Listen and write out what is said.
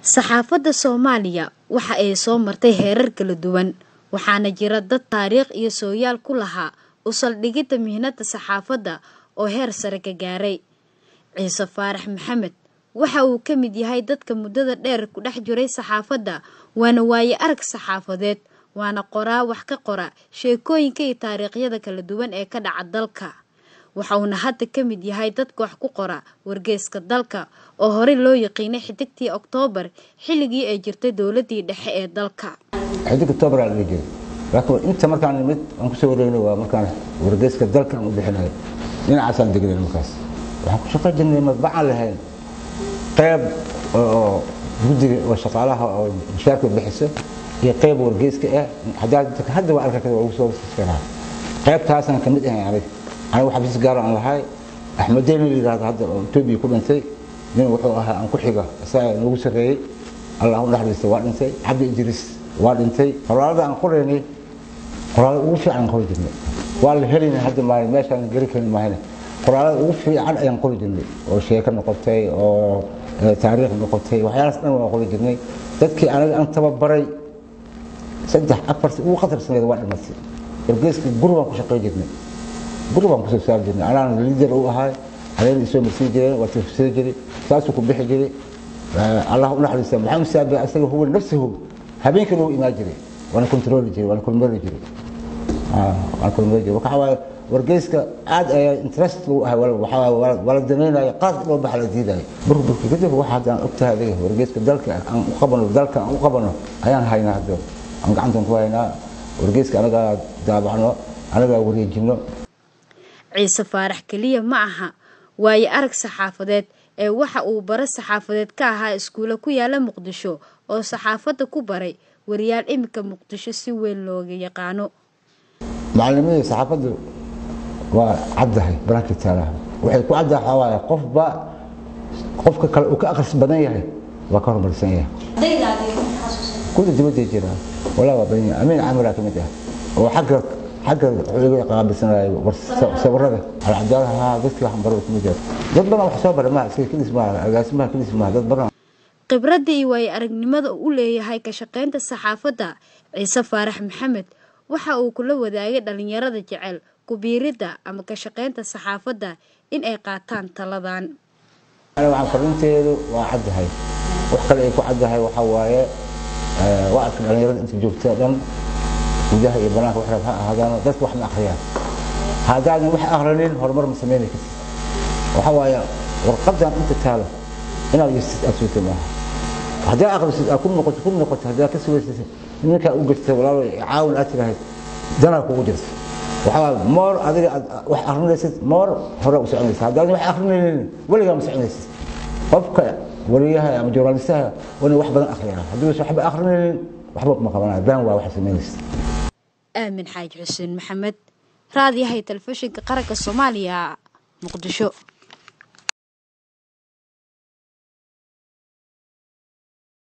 saxaafadda Soomaaliya waxa ay soo martay heerar kala duwan waxaana jira dad taariikh iyo sooyaal ku lahaa u saldhigida mihnada saxaafadda oo heer sare ka gaaray. Ciise Faarax Maxamed waxa uu ka mid yahay dadka muddada dheer ku dhex jiray saxaafadda waana waaye arag saxaafadeed waana qoraa wax ka qora sheekooyinka iyo taariikhyada kala duwan ee ka dhaca dalka. waxa uu hadda ka mid yahay dadka wax ku qora wargeyska dalka oo hore loo yaqiinay xidigtii Oktoobar xilligii ay jirtay dawladii dhexe ee dalka. xidigtii Oktoobar la jiray laakiin inta markaan mid aan ku soo wareegno waa markaan wargeyska dalka u bixinay dhinacaas aan degnay markaas waxaan ku shaqaynay madbacaan lahayn qayb oo guddiga oo shaqaalaha oo mushaarka bixiso iyo qayb wargeyska hadda waa arkay oo soo saaray qaybtaasna kamid ah أنا واحد بس قال عن هاي أحمد دين اللي هذا توبي يكون أنتي من وحوها أن كحجة ساعة نوصل رأي الله نحن سواء أنتي عبد إدريس واد أنتي فالله عن قرني قرار وفي عن قول جنة والهرين هذا ما ماشي عن جريك ما هنا قرار وفي عن أن قول جنة أو شيء كان نقطتي أو تاريخ نقطتي وحياة سنة وقول جنة تذكي أنا أن تببري سدح أكبر وخطر سنة واد المسي الجيش جروبا كشقي جنة قربان كسر سال جدنا أنا الليدر هو هاي عليه يسوي مسيجري وتفسيجري ساسكم بحجري الله نحن نسمع محمد سابع أصله هو نفسه هبين كانوا إماجري وأنا كنترول جري وأنا كل مرة جري وأنا كل مرة جري وكحوا ورجيسك عاد انترست ولا دنينا يقاط لو بحال جديدة برضو كده واحد أكتر هذه ورجيسك ذلك أقبله أيان هاينا هذا أنا عندهم كواينا ورجيسك أنا قاعد دابعنه أنا قاعد وريجينه Ciise Faarax kaliya ma aha waaye arag saxaafadeed ee waxa uu bara saxaafadeed ka ahaa iskuul ku yaala Muqdisho oo saxaafadda ku baray wariyaal imika Muqdisho si weyn looga yaqaano. macallimiinta saxaafaddu waa caddahay baraanka taalaha waxay ku caddahay qofka kale uu ka akhris badan yahay waa ka horumarsan yahay kuda dibadda jira walaa badan amiin camara kamid ah oo حق حلوة قابسنا صورة العدالة هذا ذكي عم بروح مجال ضد بنا وحساب ما كل اسمها كل اسمها ضد بنا khibradii way aragnimada u leeyahay ka shaqeynta saxaafadda Ciise Faarax Maxamed waxa uu kula wadaagay dhalinyarada jecel ku biirida ama ka shaqeynta saxaafadda in ay qaataan taladan ana waxaan farinteedu waa caddahay wax kale ay ku caddahay waxa waaye waa arkin dhalinyarada inta joogta dhan وجاه يبناك وحرفها هذا ذات واحد من أخريان هذا واحد أخرين هرمر مسميني كذي وحوايا ورقبت أنت تاله أنا يستأسوي كمان هذا أخر أكون نقطة هذا كسوي إنك أوجدت ولا يعاون أتله دنا كوجدت وحوايا مار هذا واحد أخرين ليست مار هرب مسعونيس هذا واحد أخرين ولا جام مسعونيس أبقى وريها مجرانسها وأنا واحد من أخرين هذا واحد أخرين وحبط مقامنا بان واحد سمينيس آمن حاج حسين محمد راضي هاي تلفزيون قرقة الصومالية مقدشو.